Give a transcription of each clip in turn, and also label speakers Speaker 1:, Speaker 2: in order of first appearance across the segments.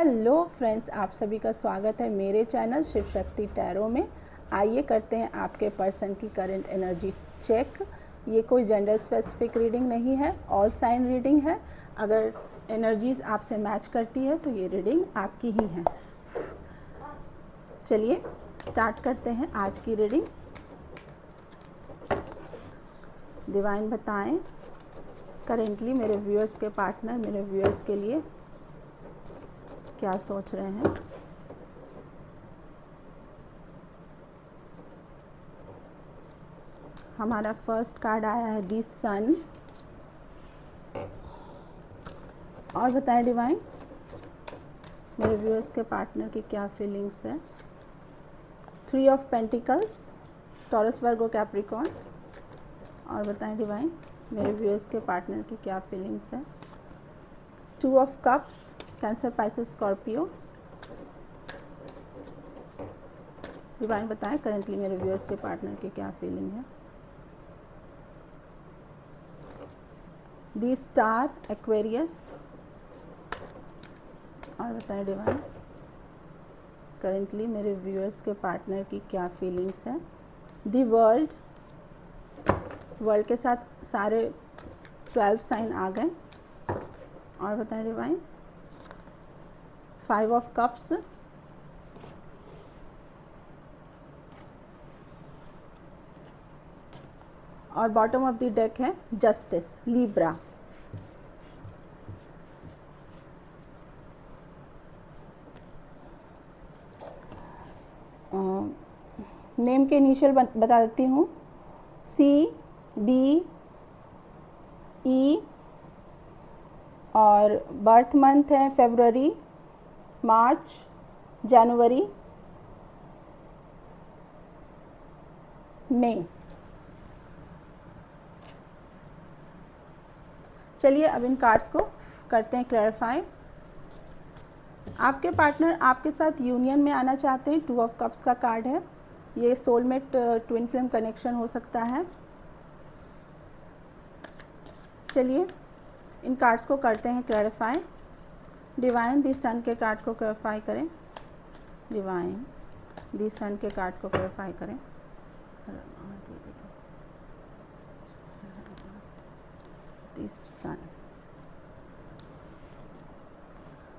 Speaker 1: Hello friends, आप सभी का स्वागत है मेरे चैनल शिव शक्ति टैरो में। आइए करते हैं आपके पर्सन की करंट एनर्जी चेक। ये कोई जेंडर स्पेसिफिक रीडिंग नहीं है, ऑल साइन रीडिंग है। अगर एनर्जीज आपसे मैच करती है तो ये रीडिंग आपकी ही है। चलिए स्टार्ट करते हैं आज की रीडिंग। डिवाइन बताएं करेंटली मेरे व्यूअर्स के पार्टनर मेरे व्यूअर्स के लिए क्या सोच रहे हैं। हमारा फर्स्ट कार्ड आया है दी सन। और बताएं डिवाइन मेरे व्यूअर्स के पार्टनर की क्या फीलिंग्स है। 3 of pentacles, Taurus Virgo Capricorn. और बताएं डिवाइन मेरे व्यूअर्स के पार्टनर की क्या फीलिंग्स है। 2 of cups, cancer Pisces Scorpio. Divine बताएं करेंटली मेरे व्यूअर्स के पार्टनर की क्या फीलिंग है। दी स्टार, एक्वेरियस। और बताएं डिवाइन करेंटली मेरे व्यूअर्स के पार्टनर की क्या फीलिंग्स है। दी वर्ल्ड, वर्ल्ड के साथ सारे 12 साइन आ गए। और बताएं डिवाइन 5 ऑफ कप्स। और बॉटम ऑफ द डेक है जस्टिस, लिब्रा। नेम के इनिशियल बता देती हूँ, CBE। और बर्थ मंथ है फरवरी, मार्च, जनवरी, मई। चलिए अब इन कार्ड्स को करते हैं क्लैरिफाई। आपके पार्टनर आपके साथ यूनियन में आना चाहते हैं। 2 ऑफ कप्स का कार्ड है। ये सोलमेट ट्विन फ्लेम कनेक्शन हो सकता है। चलिए इन कार्ड्स को करते हैं क्लैरिफाई। डिवाइन दी सन के कार्ड को क्लैरिफाई करें। डिवाइन दी सन के कार्ड को क्लैरिफाई करें। दी सन,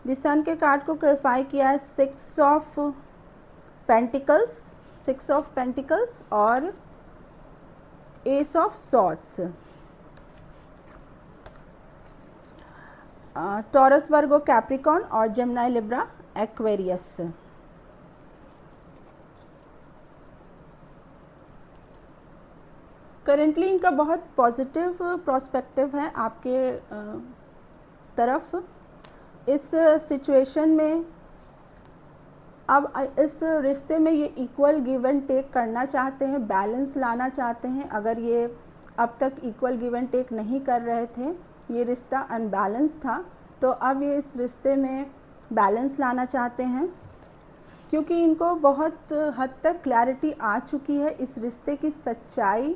Speaker 1: दी सन के कार्ड को क्लैरिफाई किया है 6 ऑफ पेंटिकल्स, 6 ऑफ पेंटिकल्स और S of swords. Taurus Virgo Capricorn और जेमिनी लिब्रा एक्वेरियस। करेंटली इनका बहुत पॉजिटिव प्रोस्पेक्टिव है आपके तरफ। इस सिचुएशन में अब इस रिश्ते में ये इक्वल गिव एंड टेक करना चाहते हैं, बैलेंस लाना चाहते हैं। अगर ये अब तक इक्वल गिव एंड टेक नहीं कर रहे थे, ये रिश्ता अनबैलेंस था, तो अब ये इस रिश्ते में बैलेंस लाना चाहते हैं, क्योंकि इनको बहुत हद तक क्लैरिटी आ चुकी है। इस रिश्ते की सच्चाई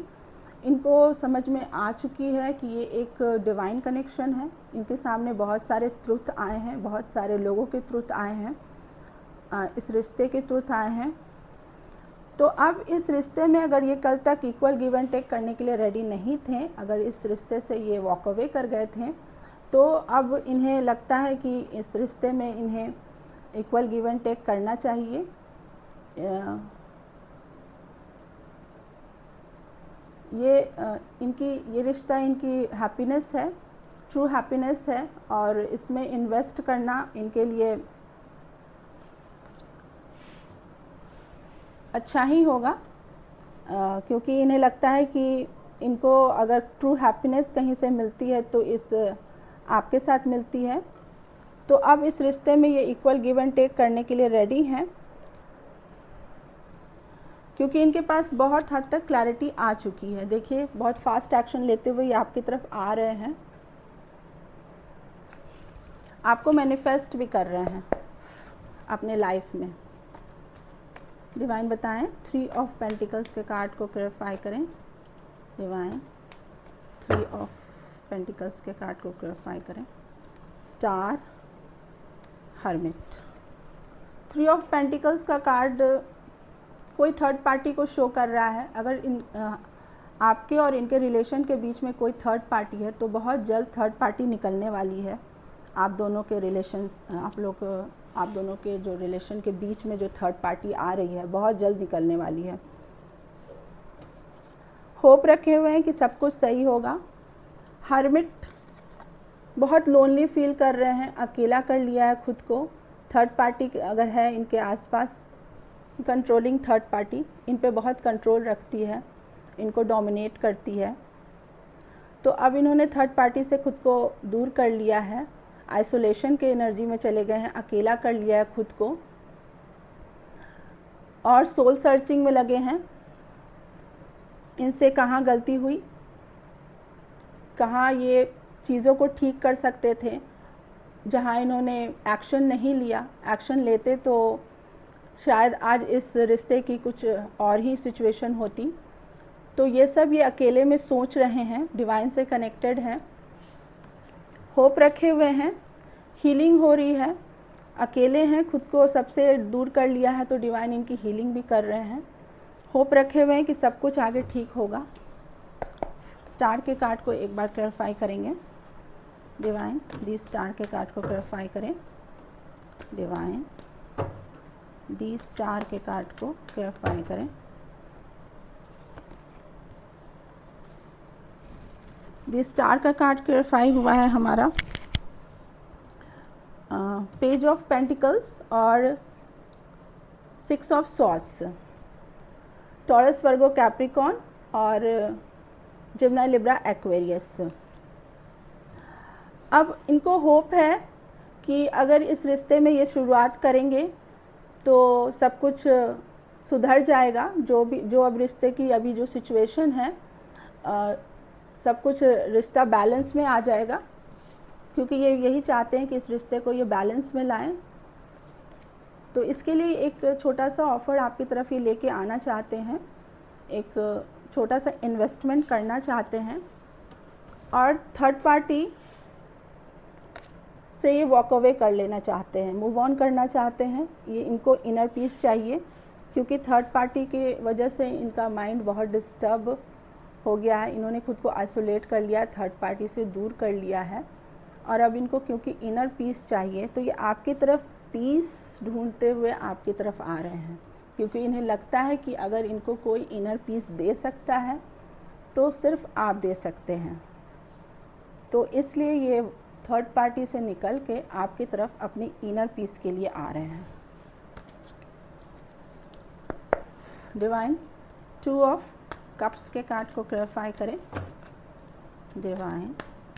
Speaker 1: इनको समझ में आ चुकी है कि ये एक डिवाइन कनेक्शन है। इनके सामने बहुत सारे ट्रुथ आए हैं, बहुत सारे लोगों के ट्रुथ आए हैं, इस रिश्ते के ट्रुथ आए हैं। तो अब इस रिश्ते में अगर ये कल तक इक्वल गिव एंड टेक करने के लिए रेडी नहीं थे, अगर इस रिश्ते से ये वॉक अवे कर गए थे, तो अब इन्हें लगता है कि इस रिश्ते में इन्हें इक्वल गिव एंड टेक करना चाहिए। ये रिश्ता इनकी हैप्पीनेस है, ट्रू हैप्पीनेस है, और इसमें इन्वेस्ट करना इनके लिए अच्छा ही होगा, क्योंकि इन्हें लगता है कि इनको अगर ट्रू हैप्पीनेस कहीं से मिलती है तो इस आपके साथ मिलती है। तो अब इस रिश्ते में ये इक्वल गिव एंड टेक करने के लिए रेडी हैं, क्योंकि इनके पास बहुत हद तक क्लैरिटी आ चुकी है। देखिए बहुत फास्ट एक्शन लेते हुए ये आपकी तरफ आ रहे हैं, आपको मैनिफेस्ट भी कर रहे हैं अपने लाइफ में। डिवाइन बताएं 3 ऑफ पेंटिकल्स के कार्ड को क्लैरिफाई करें। डिवाइन 3 ऑफ पेंटिकल्स के कार्ड को क्लैरिफाई करें। Star, hermit. 3 ऑफ पेंटिकल्स का कार्ड कोई थर्ड पार्टी को शो कर रहा है। अगर आपके और इनके रिलेशन के बीच में कोई थर्ड पार्टी है तो बहुत जल्द थर्ड पार्टी निकलने वाली है। आप दोनों के रिलेशंस, आप दोनों के जो रिलेशन के बीच में जो थर्ड पार्टी आ रही है बहुत जल्द निकलने वाली है। होप रखे हुए हैं कि सब कुछ सही होगा। हर्मिट बहुत लोनली फील कर रहे हैं, अकेला कर लिया है खुद को। थर्ड पार्टी अगर है इनके आसपास, कंट्रोलिंग थर्ड पार्टी इन पे बहुत कंट्रोल रखती है, इनको डोमिनेट करती है। तो अब इन्होंने थर्ड पार्टी से खुद को दूर कर लिया है, आइसोलेशन के एनर्जी में चले गए हैं, अकेला कर लिया है खुद को और सोल सर्चिंग में लगे हैं। इनसे कहाँ गलती हुई, कहाँ ये चीज़ों को ठीक कर सकते थे, जहाँ इन्होंने एक्शन नहीं लिया। एक्शन लेते तो शायद आज इस रिश्ते की कुछ और ही सिचुएशन होती। तो ये सब ये अकेले में सोच रहे हैं, डिवाइन से कनेक्टेड हैं, होप रखे हुए हैं, हीलिंग हो रही है। अकेले हैं, खुद को सबसे दूर कर लिया है तो डिवाइन इनकी हीलिंग भी कर रहे हैं। होप रखे हुए हैं कि सब कुछ आगे ठीक होगा। स्टार के कार्ड को एक बार क्लैरिफाई करेंगे। डिवाइन दी स्टार के कार्ड को क्लैरिफाई करें। डिवाइन दी स्टार के कार्ड को क्लैरिफाई करें। दी स्टार का कार्ड क्लैरिफाई हुआ है हमारा पेज ऑफ पेंटिकल्स और 6 of swords. Taurus, Virgo, Capricorn और जिम्नाई, लिब्रा, एक्वेरियस। अब इनको होप है कि अगर इस रिश्ते में ये शुरुआत करेंगे तो सब कुछ सुधर जाएगा। जो अब रिश्ते की अभी जो सिचुएशन है, सब कुछ रिश्ता बैलेंस में आ जाएगा, क्योंकि ये यही चाहते हैं कि इस रिश्ते को ये बैलेंस में लाएं। तो इसके लिए एक छोटा सा ऑफ़र आपकी तरफ ये लेके आना चाहते हैं, एक छोटा सा इन्वेस्टमेंट करना चाहते हैं और थर्ड पार्टी से ये वॉक अवे कर लेना चाहते हैं, मूव ऑन करना चाहते हैं। ये इनको इनर पीस चाहिए, क्योंकि थर्ड पार्टी के वजह से इनका माइंड बहुत डिस्टर्ब हो गया है। इन्होंने खुद को आइसोलेट कर लिया, थर्ड पार्टी से दूर कर लिया है और अब इनको क्योंकि इनर पीस चाहिए तो ये आपकी तरफ पीस ढूंढते हुए आपकी तरफ आ रहे हैं, क्योंकि इन्हें लगता है कि अगर इनको कोई इनर पीस दे सकता है तो सिर्फ आप दे सकते हैं। तो इसलिए ये थर्ड पार्टी से निकल के आपकी तरफ अपनी इनर पीस के लिए आ रहे हैं। डिवाइन 2 ऑफ कप्स के कार्ड को क्लैरिफाई करें। डिवाइन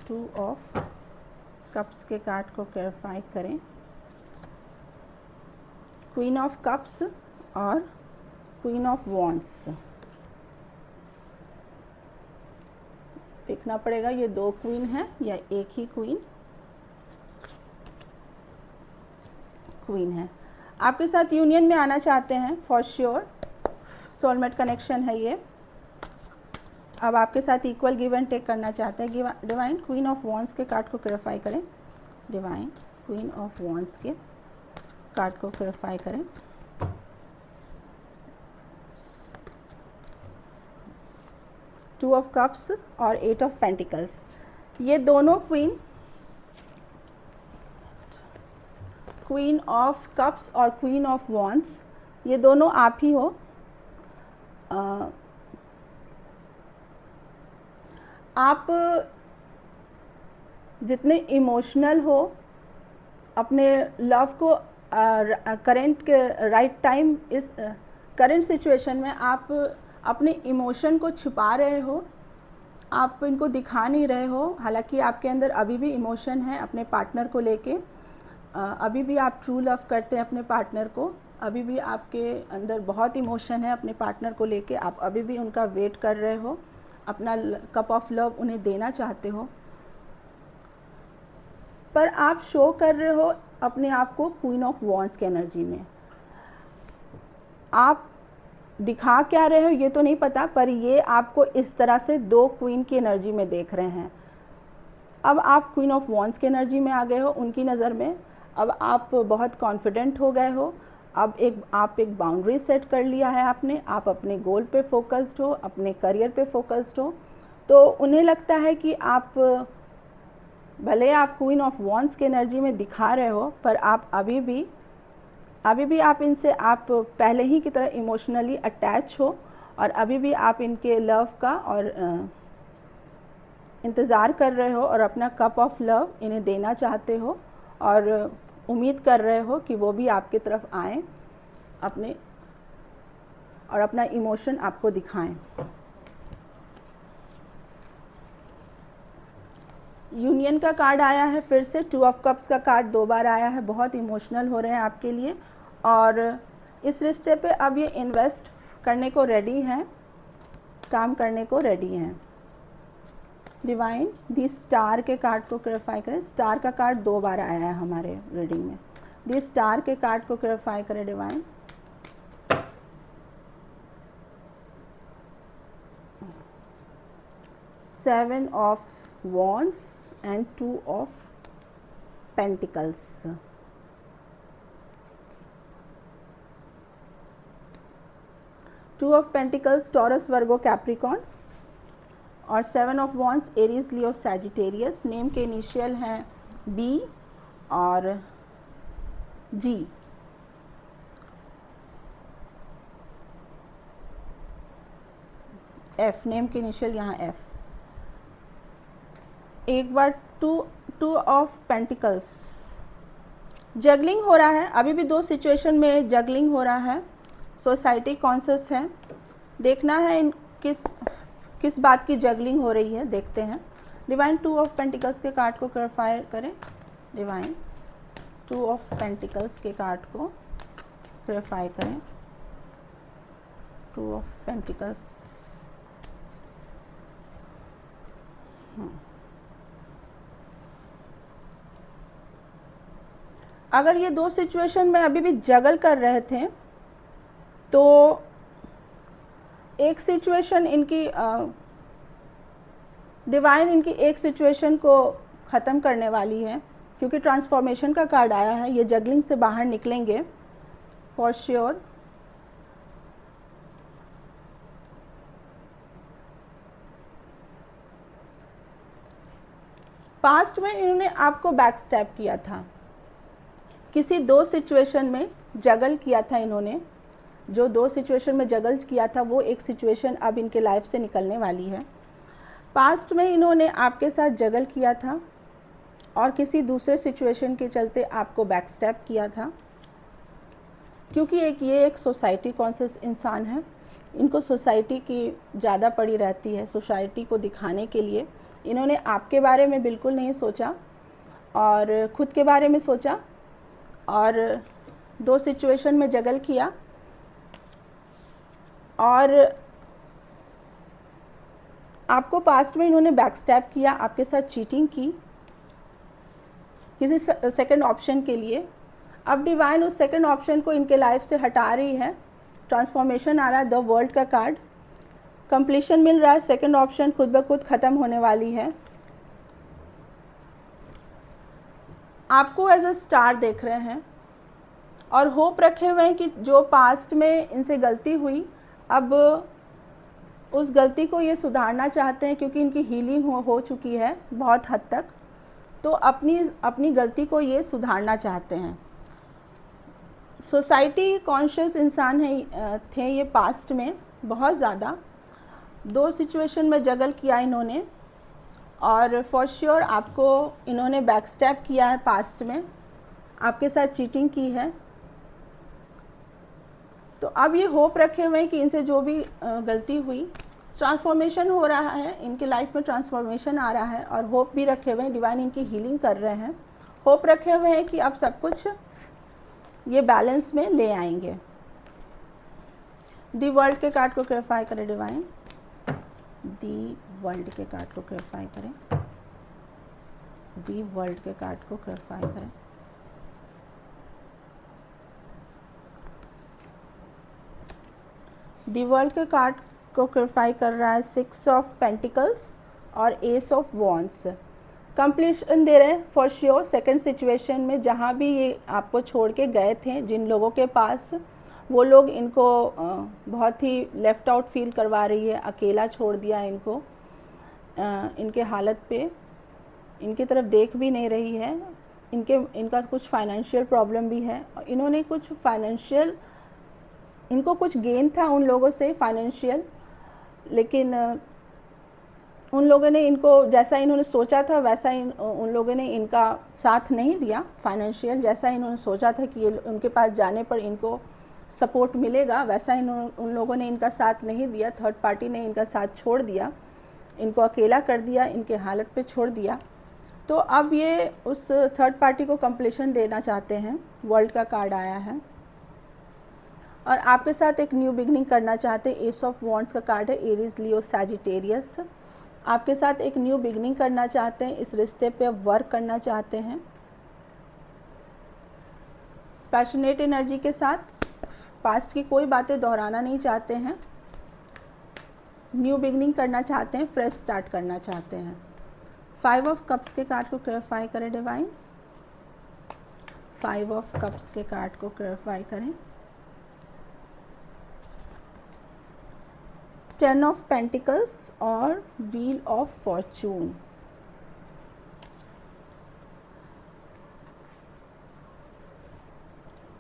Speaker 1: 2 ऑफ कप्स के कार्ड को क्लैरिफाई करें। क्वीन ऑफ कप्स और क्वीन ऑफ वॉन्ड्स। देखना पड़ेगा ये 2 क्वीन है या एक ही क्वीन है। आपके साथ यूनियन में आना चाहते हैं फॉर श्योर, सोलमेट कनेक्शन है ये। अब आपके साथ इक्वल गिव एंड टेक करना चाहते हैं। डिवाइन क्वीन ऑफ वॉन्ड्स के कार्ड को क्लैरिफाई करें। डिवाइन क्वीन ऑफ वॉन्ड्स के कार्ड को क्लैरिफाई करें। टू ऑफ कप्स और 8 ऑफ पेंटिकल्स। ये दोनों क्वीन ऑफ कप्स और क्वीन ऑफ वॉन्ड्स, ये दोनों आप ही हो। आप जितने इमोशनल हो, अपने लव को करेंट के राइट टाइम, इस करेंट सिचुएशन में आप अपने इमोशन को छुपा रहे हो, आप इनको दिखा नहीं रहे हो। हालांकि आपके अंदर अभी भी इमोशन है अपने पार्टनर को लेके, अभी भी आप ट्रू लव करते हैं अपने पार्टनर को, अभी भी आपके अंदर बहुत इमोशन है अपने पार्टनर को लेके, आप अभी भी उनका वेट कर रहे हो, अपना कप ऑफ लव उन्हें देना चाहते हो, पर आप शो कर रहे हो अपने आप को क्वीन ऑफ वॉन्ड्स की एनर्जी में। आप दिखा क्या रहे हो ये तो नहीं पता, पर ये आपको इस तरह से 2 क्वीन की एनर्जी में देख रहे हैं। अब आप क्वीन ऑफ वॉन्ड्स की एनर्जी में आ गए हो उनकी नज़र में। अब आप बहुत कॉन्फिडेंट हो गए हो, अब आप एक बाउंड्री सेट कर लिया है आपने, आप अपने गोल पे फोकस्ड हो, अपने करियर पे फोकस्ड हो। तो उन्हें लगता है कि आप, भले आप क्वीन ऑफ वॉन्ड्स की एनर्जी में दिखा रहे हो, पर आप अभी भी आप इनसे, आप पहले ही की तरह इमोशनली अटैच हो, और अभी भी आप इनके लव का और इंतज़ार कर रहे हो, और अपना कप ऑफ लव इन्हें देना चाहते हो, और उम्मीद कर रहे हो कि वो भी आपकी तरफ आएँ अपने, और अपना इमोशन आपको दिखाएं। यूनियन का कार्ड आया है, फिर से 2 ऑफ कप्स का कार्ड 2 बार आया है। बहुत इमोशनल हो रहे हैं आपके लिए, और इस रिश्ते पे अब ये इन्वेस्ट करने को रेडी हैं, काम करने को रेडी हैं। डिवाइन दी स्टार के कार्ड को क्लैरिफाई करें। स्टार का कार्ड 2 बार आया है हमारे रीडिंग में। दी स्टार के कार्ड को क्लैरिफाई करें divine. Seven of wands and 2 of pentacles। Two of pentacles taurus, Virgo, Capricorn, और 7 of wands Aries, Leo, Sagittarius. Name के इनिशियल हैं बी और जी। एफ, नेम के इनिशियल यहाँ एफ। एक बार टू ऑफ पेंटिकल्स, जगलिंग हो रहा है, अभी भी 2 सिचुएशन में जगलिंग हो रहा है। सोसाइटी कॉन्शियस है, देखना है इन किस बात की जगलिंग हो रही है, देखते हैं। डिवाइन 2 ऑफ पेंटिकल्स के कार्ड को क्लैरिफाई करें डिवाइन। 2 ऑफ पेंटिकल्स के कार्ड को क्लैरिफाई करें। 2 ऑफ पेंटिकल्स। अगर ये 2 सिचुएशन में अभी भी जगल कर रहे थे, तो एक सिचुएशन इनकी, डिवाइन इनकी एक सिचुएशन को ख़त्म करने वाली है, क्योंकि ट्रांसफॉर्मेशन का कार्ड आया है। ये जगलिंग से बाहर निकलेंगे फॉर श्योर। पास्ट में इन्होंने आपको बैक स्टैप किया था, किसी 2 सिचुएशन में जगल किया था इन्होंने। जो 2 सिचुएशन में जगल किया था, वो एक सिचुएशन अब इनके लाइफ से निकलने वाली है। पास्ट में इन्होंने आपके साथ जगल किया था, और किसी दूसरे सिचुएशन के चलते आपको बैक स्टैप किया था, क्योंकि ये एक सोसाइटी कॉन्शियस इंसान है। इनको सोसाइटी की ज़्यादा पड़ी रहती है। सोसाइटी को दिखाने के लिए इन्होंने आपके बारे में बिल्कुल नहीं सोचा, और खुद के बारे में सोचा, और 2 सिचुएशन में जगल किया, और आपको पास्ट में इन्होंने बैक स्टैप किया, आपके साथ चीटिंग की किसी सेकंड ऑप्शन के लिए। अब डिवाइन उस सेकंड ऑप्शन को इनके लाइफ से हटा रही है। ट्रांसफॉर्मेशन आ रहा है, द वर्ल्ड का कार्ड, कंप्लीशन मिल रहा है। सेकंड ऑप्शन खुद ब खुद ख़त्म होने वाली है। आपको एज अ स्टार देख रहे हैं, और होप रखे हुए हैं कि जो पास्ट में इनसे गलती हुई, अब उस गलती को ये सुधारना चाहते हैं, क्योंकि इनकी हीलिंग हो चुकी है बहुत हद तक। तो अपनी गलती को ये सुधारना चाहते हैं। सोसाइटी कॉन्शियस इंसान थे ये पास्ट में बहुत ज़्यादा। 2 सिचुएशन में जगल किया इन्होंने, और फॉर श्योर आपको इन्होंने बैक स्टैप किया है पास्ट में, आपके साथ चीटिंग की है। तो अब ये होप रखे हुए हैं कि इनसे जो भी गलती हुई, ट्रांसफॉर्मेशन हो रहा है इनके लाइफ में, ट्रांसफॉर्मेशन आ रहा है, और होप भी रखे हुए हैं। डिवाइन इनकी हीलिंग कर रहे हैं, होप रखे हुए हैं कि अब सब कुछ ये बैलेंस में ले आएंगे। दी वर्ल्ड के कार्ड को क्लैरिफाई करें डिवाइन। दी वर्ल्ड के कार्ड को क्लैरिफाई करें। दी वर्ल्ड के कार्ड को क्लैरिफाई करें। दी वर्ल्ड के कार्ड को क्लैरिफाई कर रहा है 6 ऑफ पेंटिकल्स और एस ऑफ वॉन्ड्स। कंप्लीशन दे रहे हैं फॉर श्योर। सेकंड सिचुएशन में जहाँ भी ये आपको छोड़ के गए थे, जिन लोगों के पास, वो लोग इनको बहुत ही लेफ़्ट आउट फील करवा रही है, अकेला छोड़ दिया इनको, इनके हालत पे इनकी तरफ देख भी नहीं रही है। इनका कुछ फाइनेंशियल प्रॉब्लम भी है, इन्होंने कुछ फाइनेंशियल, इनको कुछ गेन था उन लोगों से फाइनेंशियल, लेकिन उन लोगों ने इनको, जैसा इन्होंने सोचा था वैसा उन लोगों ने इनका साथ नहीं दिया फाइनेंशियल। जैसा इन्होंने सोचा था कि ये उनके पास जाने पर इनको सपोर्ट मिलेगा, वैसा उन लोगों ने इनका साथ नहीं दिया। थर्ड पार्टी ने इनका साथ छोड़ दिया, इनको अकेला कर दिया, इनके हालत पे छोड़ दिया। तो अब ये उस थर्ड पार्टी को कंप्लीशन देना चाहते हैं। वर्ल्ड का कार्ड आया है और आपके साथ एक न्यू बिगनिंग करना चाहते हैं। एस ऑफ वॉन्ड्स का कार्ड है, एरीज, लियो, सैजिटेरियस। आपके साथ एक न्यू बिगनिंग करना चाहते हैं, इस रिश्ते पे वर्क करना चाहते हैं पैशनेट एनर्जी के साथ। पास्ट की कोई बातें दोहराना नहीं चाहते हैं, न्यू बिगनिंग करना चाहते हैं, फ्रेश स्टार्ट करना चाहते हैं। 5 ऑफ कप्स के कार्ड को क्लैरिफाई करें डिवाइन। 5 ऑफ कप्स के कार्ड को क्लैरिफाई करें। 10 ऑफ पेंटिकल्स और व्हील ऑफ फॉर्चून।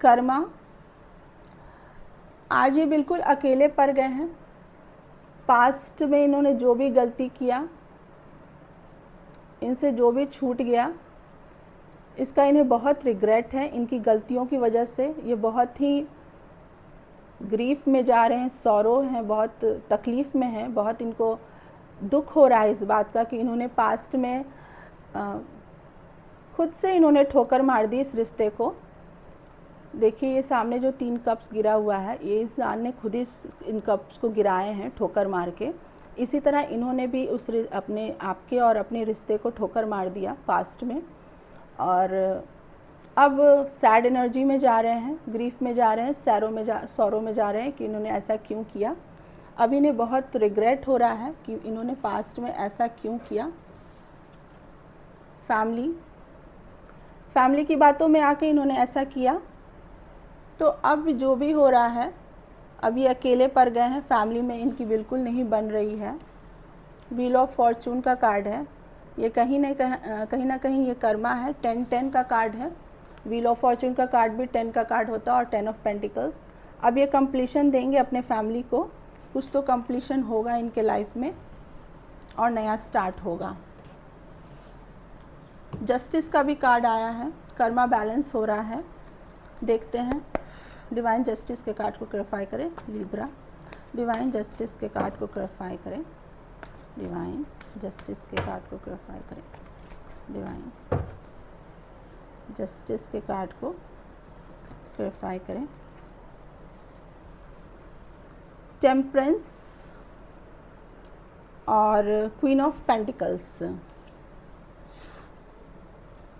Speaker 1: कर्मा, आज ये बिल्कुल अकेले पड़ गए हैं। पास्ट में इन्होंने जो भी गलती किया, इनसे जो भी छूट गया, इसका इन्हें बहुत रिग्रेट है। इनकी गलतियों की वजह से ये बहुत ही ग्रीफ में जा रहे हैं, सौरो हैं, बहुत तकलीफ़ में हैं, बहुत इनको दुख हो रहा है इस बात का कि इन्होंने पास्ट में खुद से इन्होंने ठोकर मार दी इस रिश्ते को। देखिए ये सामने जो 3 कप्स गिरा हुआ है, ये इंसान ने खुद ही इन कप्स को गिराए हैं ठोकर मार के। इसी तरह इन्होंने भी उस अपने आपके और अपने रिश्ते को ठोकर मार दिया पास्ट में, और अब सैड एनर्जी में जा रहे हैं, ग्रीफ में जा रहे हैं, सौरों में जा रहे हैं कि इन्होंने ऐसा क्यों किया। अब इन्हें बहुत रिग्रेट हो रहा है कि इन्होंने पास्ट में ऐसा क्यों किया। फैमिली की बातों में आके इन्होंने ऐसा किया। तो अब जो भी हो रहा है, अब ये अकेले पड़ गए हैं, फैमिली में इनकी बिल्कुल नहीं बन रही है। व्हील ऑफ फॉर्चून का कार्ड है, ये कहीं ना कहीं ये कर्मा है। 10 का कार्ड है, व्हील ऑफ फॉर्चून का कार्ड भी 10 का कार्ड होता है, और 10 ऑफ पेंटिकल्स। अब ये कंप्लीशन देंगे अपने फैमिली को, कुछ तो कंप्लीशन होगा इनके लाइफ में और नया स्टार्ट होगा। जस्टिस का भी कार्ड आया है, कर्मा बैलेंस हो रहा है। देखते हैं डिवाइन जस्टिस के कार्ड को क्लैरिफाई करें लिब्रा। डिवाइन जस्टिस के कार्ड को क्लैरिफाई करें। डिवाइन जस्टिस के कार्ड को क्लैरिफाई करें। डिवाइन जस्टिस के कार्ड को क्लैरिफाई करें। टेम्परेंस और क्वीन ऑफ पेंटिकल्स।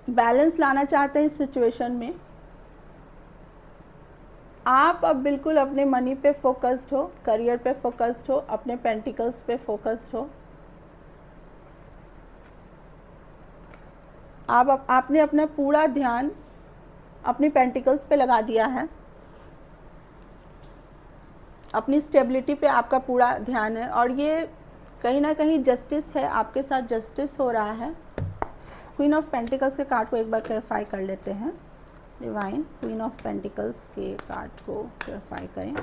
Speaker 1: बैलेंस लाना चाहते हैं इस सिचुएशन में। आप अब बिल्कुल अपने मनी पे फोकस्ड हो, करियर पे फोकस्ड हो, अपने पेंटिकल्स पे फोकस्ड हो। आपने अपना पूरा ध्यान अपनी पेंटिकल्स पे लगा दिया है, अपनी स्टेबिलिटी पे आपका पूरा ध्यान है, और ये कहीं ना कहीं जस्टिस है, आपके साथ जस्टिस हो रहा है। क्वीन ऑफ पेंटिकल्स के कार्ड को एक बार क्लैरिफाई कर लेते हैं। डिवाइन क्वीन ऑफ पेंटिकल्स के कार्ड को क्लैरिफाई करें।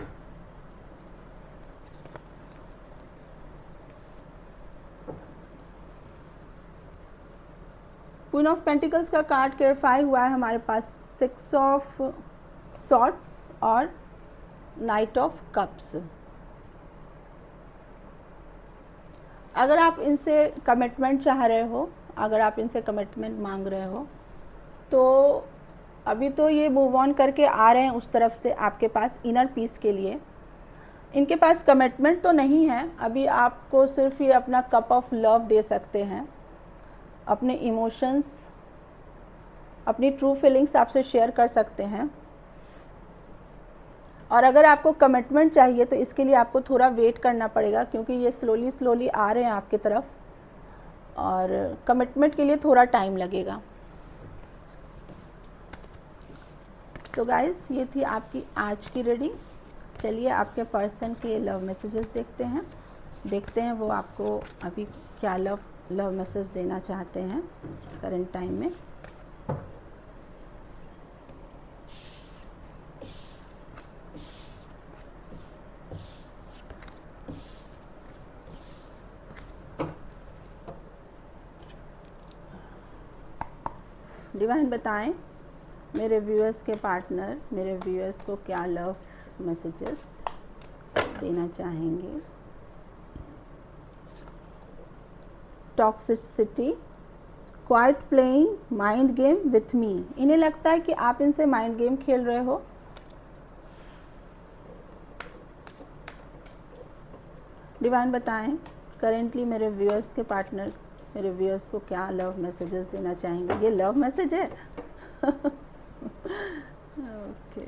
Speaker 1: क्वीन ऑफ पेंटिकल्स का कार्ड क्लैरिफाई हुआ है हमारे पास 6 ऑफ सॉर्ड्स और नाइट ऑफ कप्स। अगर आप इनसे कमिटमेंट चाह रहे हो, अगर आप इनसे कमिटमेंट मांग रहे हो, तो अभी तो ये मूव ऑन करके आ रहे हैं उस तरफ से आपके पास इनर पीस के लिए। इनके पास कमिटमेंट तो नहीं है, अभी आपको सिर्फ ये अपना कप ऑफ लव दे सकते हैं, अपने इमोशंस, अपनी ट्रू फीलिंग्स आपसे शेयर कर सकते हैं। और अगर आपको कमिटमेंट चाहिए तो इसके लिए आपको थोड़ा वेट करना पड़ेगा, क्योंकि ये स्लोली आ रहे हैं आपकी तरफ, और कमिटमेंट के लिए थोड़ा टाइम लगेगा। तो गाइस ये थी आपकी आज की रीडिंग। चलिए आपके पर्सन के लव मैसेजेस देखते हैं वो आपको अभी क्या लव मैसेज देना चाहते हैं करंट टाइम में। डिवाइन बताएं मेरे व्यूअर्स के पार्टनर मेरे व्यूअर्स को क्या लव मैसेजेस देना चाहेंगे। Toxicity, quite playing mind game with me. इन्हें लगता है कि आप इनसे माइंड गेम खेल रहे हो। डिवाइन बताएं करेंटली मेरे व्यूअर्स के पार्टनर मेरे व्यूअर्स को क्या लव मैसेजेस देना चाहेंगे। ये लव मैसेज है। Okay.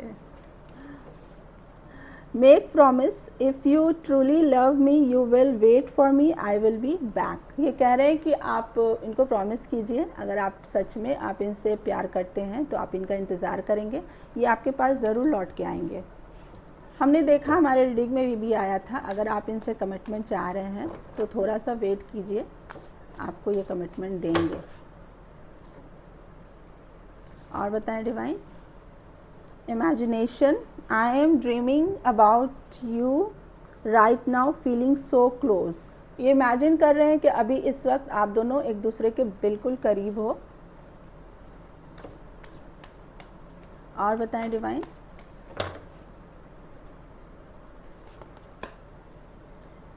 Speaker 1: Make promise if you truly love me you will wait for me I will be back. ये कह रहे हैं कि आप इनको प्रॉमिस कीजिए, अगर आप सच में आप इनसे प्यार करते हैं तो आप इनका इंतज़ार करेंगे, ये आपके पास ज़रूर लौट के आएंगे। हमने देखा हमारे रीडिंग में भी आया था, अगर आप इनसे कमिटमेंट चाह रहे हैं तो थोड़ा सा वेट कीजिए, आपको ये कमिटमेंट देंगे। और बताएं divine. Imagination, I am dreaming about you right now feeling so close. ये इमेजिन कर रहे हैं कि अभी इस वक्त आप दोनों एक दूसरे के बिल्कुल करीब हो। और बताएं divine.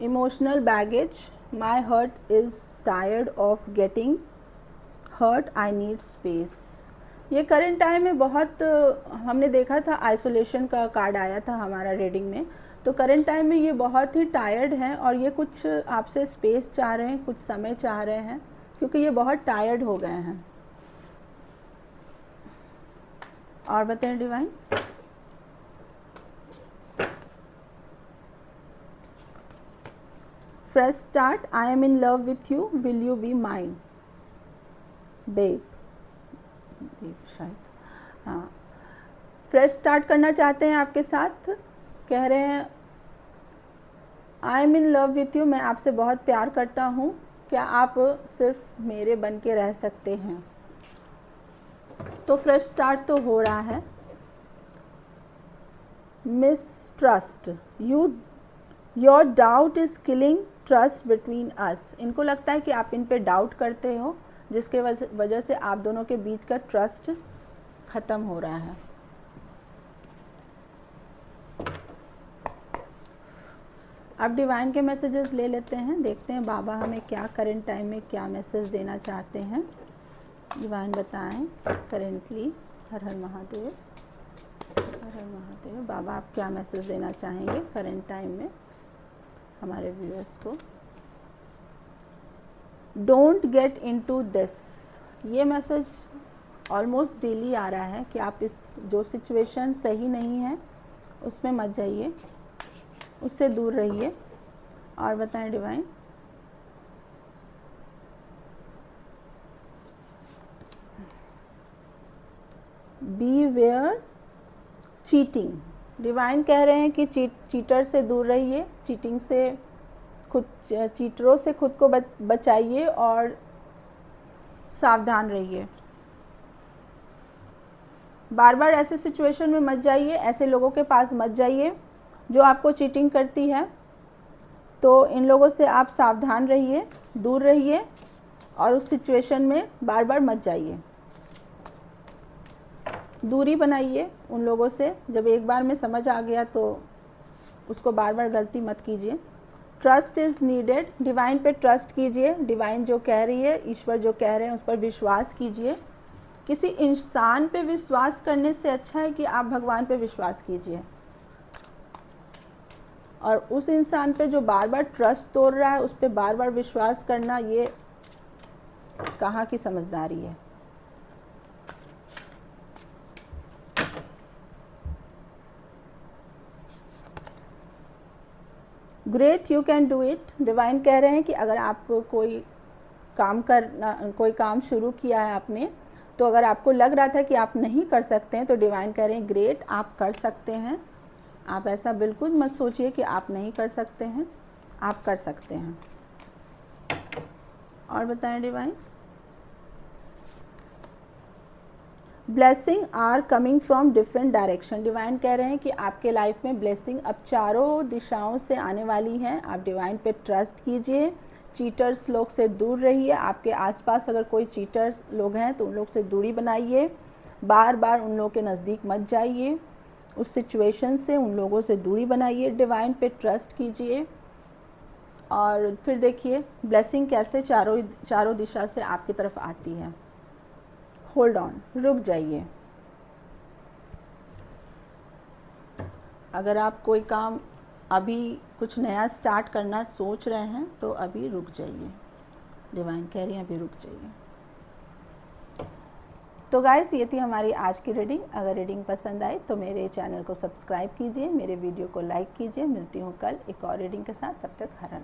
Speaker 1: Emotional baggage, my heart is tired of getting hurt I need space. ये करंट टाइम में बहुत हमने देखा था, आइसोलेशन का कार्ड आया था हमारा रीडिंग में, तो करंट टाइम में ये बहुत ही टायर्ड हैं और ये कुछ आपसे स्पेस चाह रहे हैं, कुछ समय चाह रहे हैं, क्योंकि ये बहुत टायर्ड हो गए हैं। और बताएं divine. Fresh start, I am in love with you will you be mine babe शायद, हाँ। फ्रेश स्टार्ट करना चाहते हैं आपके साथ, कह रहे हैं आई am in love with you, मैं आपसे बहुत प्यार करता हूँ, क्या आप सिर्फ मेरे बन के रह सकते हैं। तो फ्रेश स्टार्ट तो हो रहा है। Mistrust, your doubt is killing trust between us. इनको लगता है कि आप इन पे डाउट करते हो, जिसके वजह से आप दोनों के बीच का ट्रस्ट ख़त्म हो रहा है। अब डिवाइन के मैसेजेस ले लेते हैं, देखते हैं बाबा हमें क्या करंट टाइम में क्या मैसेज देना चाहते हैं। डिवाइन बताएं करेंटली। हर हर महादेव, हर हर महादेव। बाबा आप क्या मैसेज देना चाहेंगे करंट टाइम में हमारे व्यूअर्स को। डोंट गेट इनटू दिस, ये मैसेज ऑलमोस्ट डेली आ रहा है कि आप इस जो सिचुएशन सही नहीं है उसमें मत जाइए, उससे दूर रहिए। और बताएं डिवाइन। बीवेयर चीटिंग, डिवाइन कह रहे हैं कि चीटर से दूर रहिए, चीटिंग से चीटरों से खुद को बचाइए और सावधान रहिए। बार बार ऐसे सिचुएशन में मत जाइए, ऐसे लोगों के पास मत जाइए जो आपको चीटिंग करती है। तो इन लोगों से आप सावधान रहिए, दूर रहिए और उस सिचुएशन में बार बार मत जाइए, दूरी बनाइए उन लोगों से। जब एक बार में समझ आ गया तो उसको बार बार गलती मत कीजिए। ट्रस्ट इज़ नीडेड, डिवाइन पे ट्रस्ट कीजिए, डिवाइन जो कह रही है, ईश्वर जो कह रहे हैं उस पर विश्वास कीजिए। किसी इंसान पे विश्वास करने से अच्छा है कि आप भगवान पे विश्वास कीजिए। और उस इंसान पे जो बार बार ट्रस्ट तोड़ रहा है उस पर बार बार विश्वास करना, ये कहाँ की समझदारी है। Great, you can do it, divine कह रहे हैं कि अगर आप कोई कोई काम शुरू किया है आपने, तो अगर आपको लग रहा था कि आप नहीं कर सकते हैं, तो डिवाइन कह रहे हैं ग्रेट, आप कर सकते हैं। आप ऐसा बिल्कुल मत सोचिए कि आप नहीं कर सकते हैं, आप कर सकते हैं। और बताएं divine. Blessing are coming from different direction. Divine कह रहे हैं कि आपके लाइफ में ब्लेसिंग अब चारों दिशाओं से आने वाली हैं। आप डिवाइन पे ट्रस्ट कीजिए, चीटर्स लोग से दूर रहिए। आपके आसपास अगर कोई चीटर्स लोग हैं तो उन लोग से दूरी बनाइए, बार बार उन लोगों के नज़दीक मत जाइए, उस सिचुएशन से उन लोगों से दूरी बनाइए, डिवाइन पे ट्रस्ट कीजिए। और फिर देखिए ब्लेसिंग कैसे चारों दिशा से आपकी तरफ आती है। होल्ड ऑन, रुक जाइए। अगर आप कोई काम अभी कुछ नया स्टार्ट करना सोच रहे हैं तो अभी रुक जाइए, डिवाइन कह रही हैं अभी रुक जाइए। तो गाइस, ये थी हमारी आज की रीडिंग। अगर रीडिंग पसंद आए तो मेरे चैनल को सब्सक्राइब कीजिए, मेरे वीडियो को लाइक कीजिए। मिलती हूँ कल एक और रीडिंग के साथ, तब तक हर